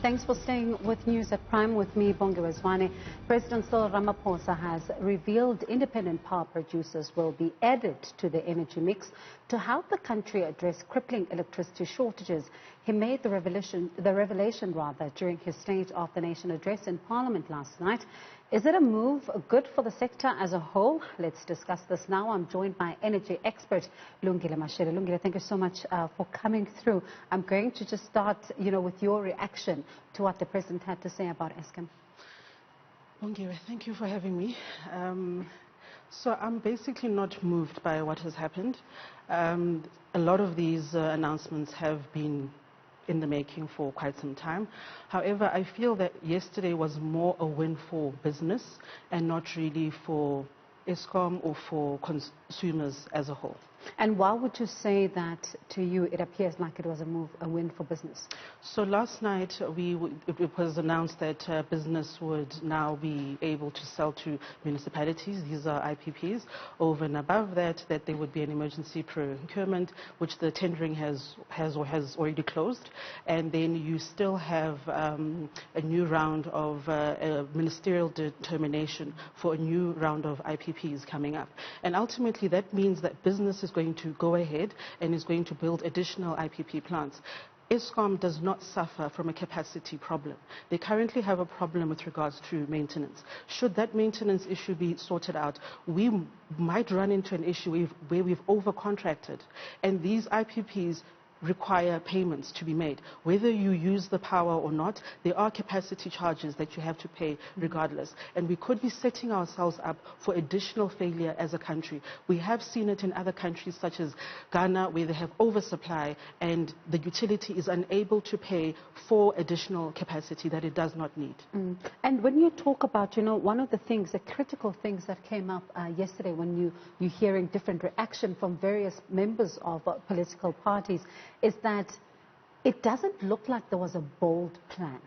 Thanks for staying with News at Prime with me, Bongiwe Zwane. President Cyril Ramaphosa has revealed independent power producers will be added to the energy mix to help the country address crippling electricity shortages. He made the revelation during his State of the Nation address in Parliament last night. Is it a move good for the sector as a whole? Let's discuss this now. I'm joined by energy expert Lungile Mashele. Lungile, thank you so much for coming through. I'm going to just start, with your reaction to what the President had to say about Eskom. Bongiwe, thank you for having me. So I'm basically not moved by what has happened. A lot of these announcements have been in the making for quite some time. However, I feel that yesterday was more a win for business and not really for Eskom or for consumers as a whole. And why would you say that to you it appears like it was a win for business? So last night it was announced that business would now be able to sell to municipalities. These are IPPs. Over and above that there would be an emergency procurement, which the tendering has already closed. And then you still have a new round of ministerial determination for a new round of IPPs coming up. And ultimately that means that business is going to go ahead and is going to build additional IPP plants. Eskom does not suffer from a capacity problem. They currently have a problem with regards to maintenance. Should that maintenance issue be sorted out, we might run into an issue where we've overcontracted, and these IPPs require payments to be made. Whether you use the power or not, there are capacity charges that you have to pay regardless. And we could be setting ourselves up for additional failure as a country. We have seen it in other countries such as Ghana, where they have oversupply and the utility is unable to pay for additional capacity that it does not need. And when you talk about, one of the things, the critical things that came up yesterday when you're hearing different reaction from various members of political parties, is that it doesn't look like there was a bold plan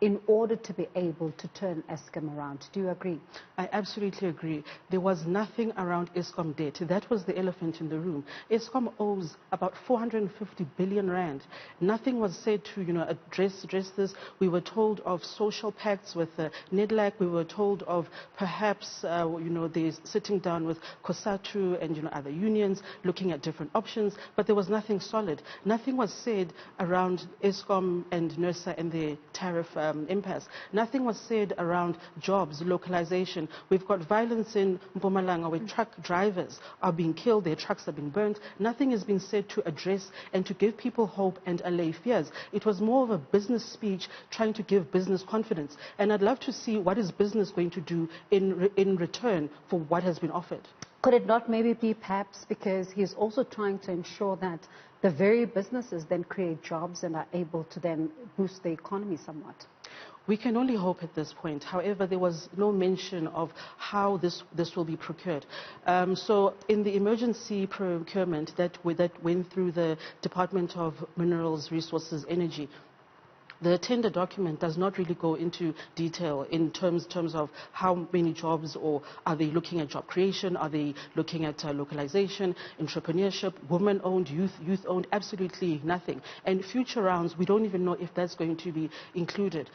in order to be able to turn Eskom around. Do you agree? I absolutely agree. There was nothing around Eskom debt. That was the elephant in the room. Eskom owes about 450 billion rand. Nothing was said to, address this. We were told of social pacts with NEDLAC. We were told of perhaps, they're sitting down with COSATU and, other unions, looking at different options, but there was nothing solid. Nothing was said around Eskom and NERSA and their tariff impasse. Nothing was said around jobs, localization. We've got violence in Mpumalanga where truck drivers are being killed, their trucks are being burnt. Nothing has been said to address and to give people hope and allay fears. It was more of a business speech trying to give business confidence. And I'd love to see what is business going to do in return for what has been offered. Could it not maybe be perhaps because he's also trying to ensure that the very businesses then create jobs and are able to then boost the economy somewhat? We can only hope at this point. However, there was no mention of how this will be procured. So in the emergency procurement that went through the Department of Minerals, Resources, Energy, the tender document does not really go into detail in terms of how many jobs, or are they looking at job creation, are they looking at localization, entrepreneurship, women-owned, youth-owned, absolutely nothing. And future rounds, we don't even know if that's going to be included.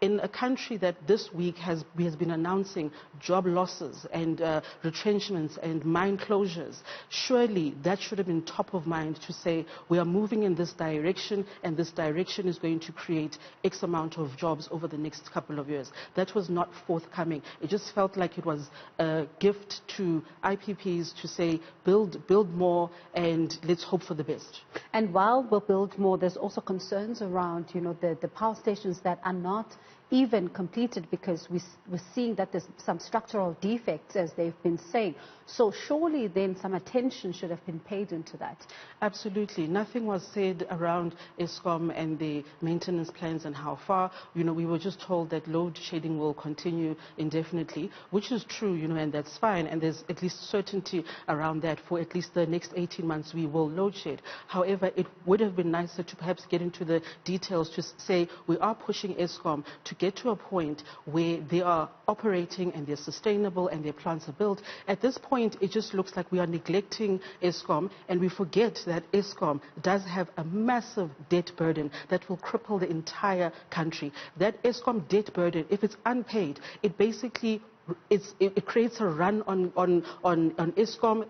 In a country that this week has been announcing job losses and retrenchments and mine closures, surely that should have been top of mind to say we are moving in this direction and this direction is going to create X amount of jobs over the next couple of years. That was not forthcoming. It just felt like it was a gift to IPPs to say build more and let's hope for the best. And while we'll build more, there's also concerns around the power stations that are not even completed, because we're seeing that there's some structural defects, as they've been saying. So surely then some attention should have been paid into that. Absolutely. Nothing was said around Eskom and the maintenance plans and how far. We were just told that load shedding will continue indefinitely, which is true, and that's fine. And there's at least certainty around that for at least the next 18 months we will load shed. However, it would have been nicer to perhaps get into the details to say we are pushing Eskom to to get to a point where they are operating and they're sustainable and their plants are built. At this point, it just looks like we are neglecting Eskom, and we forget that Eskom does have a massive debt burden that will cripple the entire country. That Eskom debt burden, if it's unpaid, it basically it creates a run on Eskom,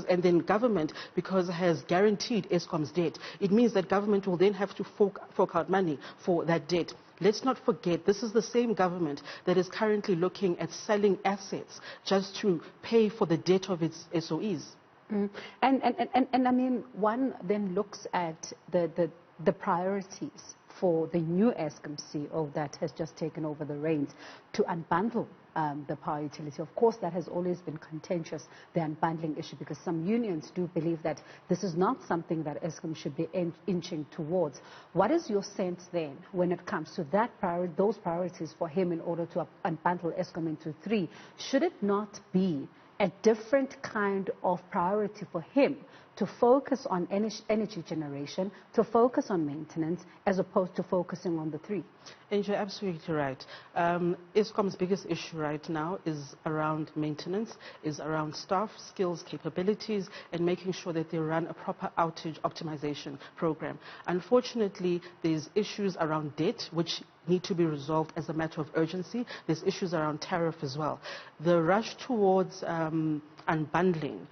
and then government, because it has guaranteed Eskom's debt. It means that government will then have to fork out money for that debt. Let's not forget, this is the same government that is currently looking at selling assets just to pay for the debt of its SOEs. And I mean, one then looks at the priorities for the new Eskom CEO that has just taken over the reins to unbundle the power utility. Of course, that has always been contentious, the unbundling issue, because some unions do believe that this is not something that Eskom should be inching towards. What is your sense then when it comes to that those priorities for him in order to unbundle Eskom into three? Should it not be a different kind of priority for him to focus on energy generation, to focus on maintenance, as opposed to focusing on the three? And you're absolutely right. Eskom's biggest issue right now is around maintenance, is around staff, skills, capabilities, and making sure that they run a proper outage optimization program. Unfortunately, there's issues around debt, which need to be resolved as a matter of urgency. There's issues around tariff as well. The rush towards unbundling,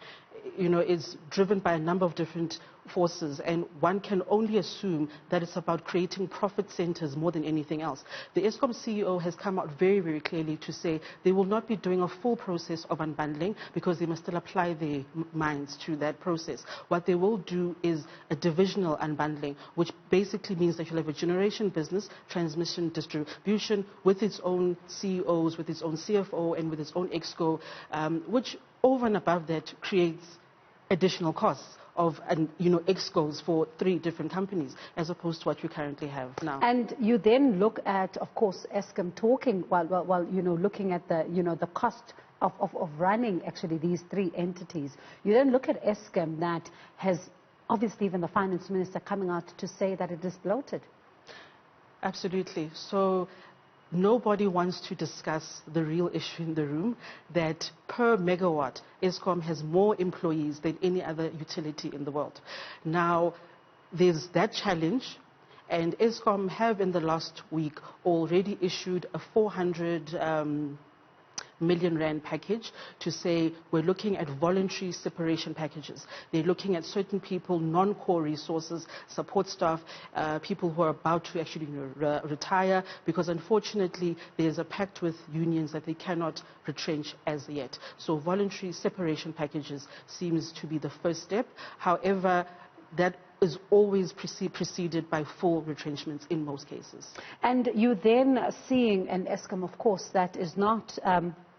is driven by a number of different forces, and one can only assume that it's about creating profit centers more than anything else. The Eskom CEO has come out very, very clearly to say they will not be doing a full process of unbundling because they must still apply their minds to that process. What they will do is a divisional unbundling, which basically means that you'll have a generation business, transmission, distribution, with its own CEOs, with its own CFO, and with its own ExCo, which over and above that creates additional costs of ExCos for three different companies, as opposed to what you currently have now. And you then look at, of course, Eskom talking while looking at the cost of running actually these three entities. You then look at Eskom that has obviously even the finance minister coming out to say that it is bloated. Absolutely. So nobody wants to discuss the real issue in the room, that per megawatt, Eskom has more employees than any other utility in the world. Now, there's that challenge, and Eskom have in the last week already issued a 400 million rand package to say we're looking at voluntary separation packages. They're looking at certain people, non-core resources, support staff, people who are about to actually retire, because unfortunately there's a pact with unions that they cannot retrench as yet. So voluntary separation packages seems to be the first step. However, that is always preceded by full retrenchments in most cases. And you then seeing an Eskom, of course, that is not,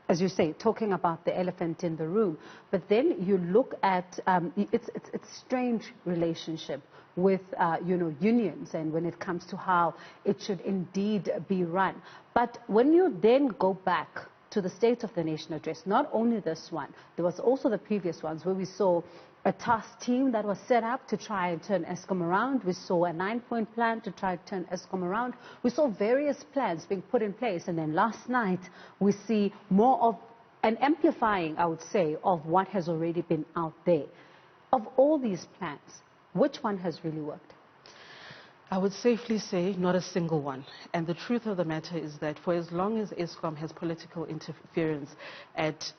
as you say, talking about the elephant in the room, but then you look at it's a strange relationship with unions, and when it comes to how it should indeed be run. But when you then go back to the State of the Nation address, not only this one, there was also the previous ones where we saw a task team that was set up to try and turn Eskom around. We saw a 9-point plan to try to turn Eskom around. We saw various plans being put in place. And then last night, we see more of an amplifying, I would say, of what has already been out there. Of all these plans, which one has really worked? I would safely say not a single one. And the truth of the matter is that for as long as Eskom has political interference at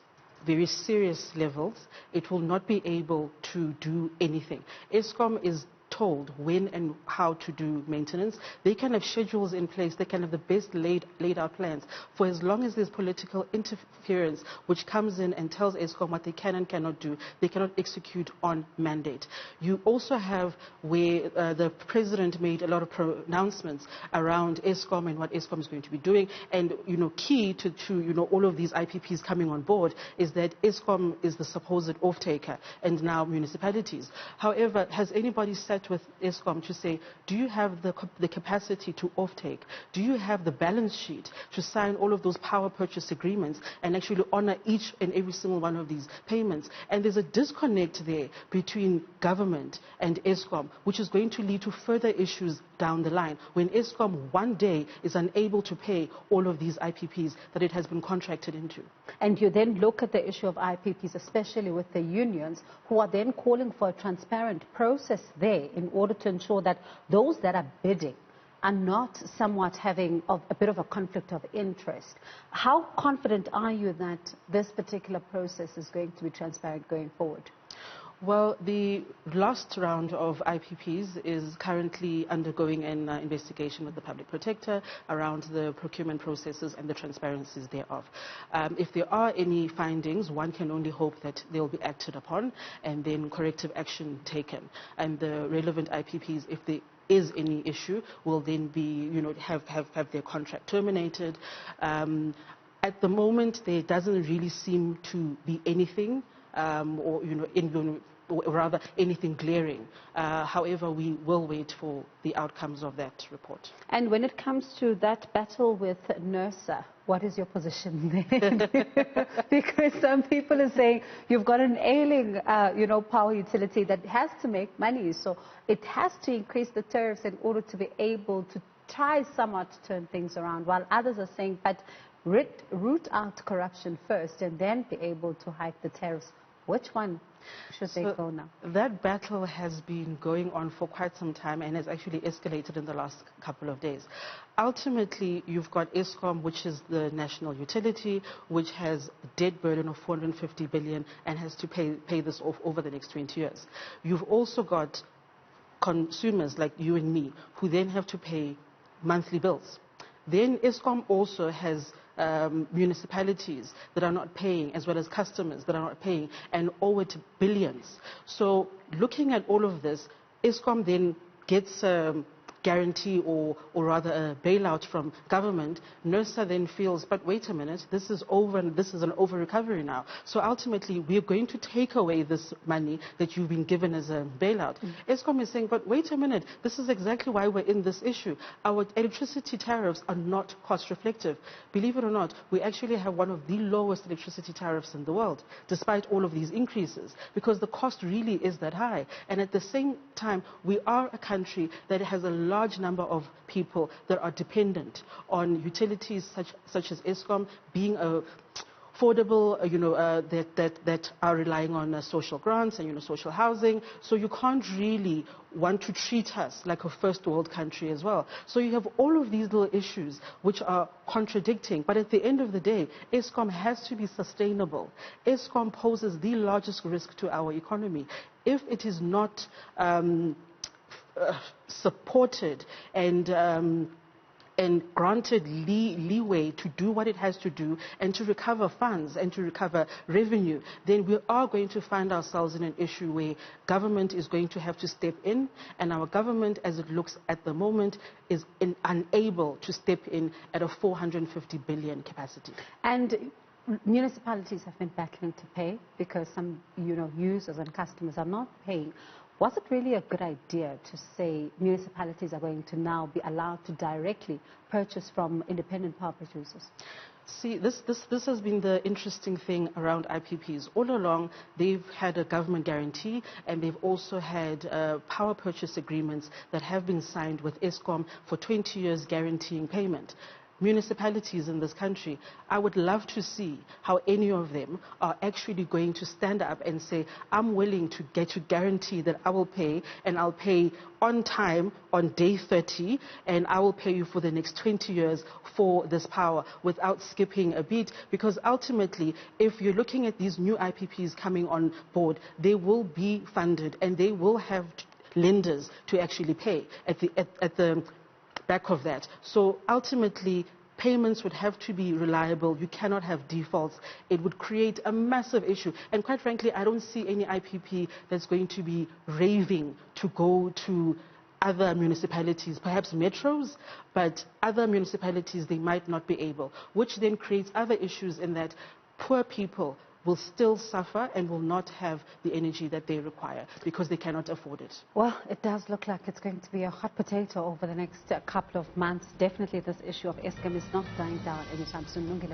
very serious levels, it will not be able to do anything. Eskom is told when and how to do maintenance. They can have schedules in place. They can have the best laid out plans. For as long as there's political interference, which comes in and tells Eskom what they can and cannot do, they cannot execute on mandate. You also have where the president made a lot of pronouncements around Eskom and what Eskom is going to be doing. And key to all of these IPPs coming on board is that Eskom is the supposed off-taker and now municipalities. However, has anybody sat contact with Eskom to say, do you have the capacity to offtake? Do you have the balance sheet to sign all of those power purchase agreements and actually honor each and every single one of these payments? And there's a disconnect there between government and Eskom, which is going to lead to further issues down the line when Eskom one day is unable to pay all of these IPPs that it has been contracted into. And you then look at the issue of IPPs, especially with the unions, who are then calling for a transparent process there in order to ensure that those that are bidding are not somewhat having a bit of a conflict of interest. How confident are you that this particular process is going to be transparent going forward? Well, the last round of IPPs is currently undergoing an investigation with the Public Protector around the procurement processes and the transparencies thereof. If there are any findings, one can only hope that they will be acted upon and then corrective action taken. And the relevant IPPs, if there is any issue, will then be, have their contract terminated. At the moment, there doesn't really seem to be anything, or rather anything glaring. However, we will wait for the outcomes of that report. And when it comes to that battle with NERSA, what is your position there? Because some people are saying you've got an ailing, power utility that has to make money, so it has to increase the tariffs in order to be able to try somewhat to turn things around, while others are saying, but root out corruption first and then be able to hike the tariffs. Which one should they go now? That battle has been going on for quite some time and has actually escalated in the last couple of days. Ultimately, you've got Eskom, which is the national utility, which has a debt burden of 450 billion and has to pay this off over the next 20 years. You've also got consumers like you and me who then have to pay monthly bills. Then Eskom also has municipalities that are not paying, as well as customers that are not paying, and owe it billions. So looking at all of this, Eskom then gets a guarantee or rather a bailout from government. NERSA then feels, but wait a minute, this is over and this is an over recovery now. So ultimately, we're going to take away this money that you've been given as a bailout. Eskom is saying, but wait a minute, this is exactly why we're in this issue. Our electricity tariffs are not cost reflective. Believe it or not, we actually have one of the lowest electricity tariffs in the world, despite all of these increases, because the cost really is that high. And at the same time, we are a country that has a large number of people that are dependent on utilities such as Eskom being affordable, that are relying on social grants and social housing. So you can't really want to treat us like a first world country as well. So you have all of these little issues which are contradicting. But at the end of the day, Eskom has to be sustainable. Eskom poses the largest risk to our economy. If it is not supported and granted leeway to do what it has to do and to recover funds and to recover revenue, then we are going to find ourselves in an issue where government is going to have to step in, and our government, as it looks at the moment, is unable to step in at a 450 billion capacity. And municipalities have been battling to pay because some users and customers are not paying. Was it really a good idea to say municipalities are going to now be allowed to directly purchase from independent power producers? See, this has been the interesting thing around IPPs. All along, they've had a government guarantee, and they've also had power purchase agreements that have been signed with Eskom for 20 years guaranteeing payment. Municipalities in this country, I would love to see how any of them are actually going to stand up and say, I'm willing to guarantee that I will pay, and I'll pay on time on day 30, and I will pay you for the next 20 years for this power without skipping a beat. Because ultimately, if you're looking at these new IPPs coming on board, they will be funded and they will have lenders to actually pay at the back of that. So ultimately, payments would have to be reliable. You cannot have defaults. It would create a massive issue. And quite frankly, I don't see any IPP that's going to be raving to go to other municipalities, perhaps metros, but other municipalities, they might not be able, which then creates other issues in that poor people will still suffer and will not have the energy that they require because they cannot afford it. Well, it does look like it's going to be a hot potato over the next couple of months. Definitely this issue of Eskom is not dying down anytime soon. Lungile.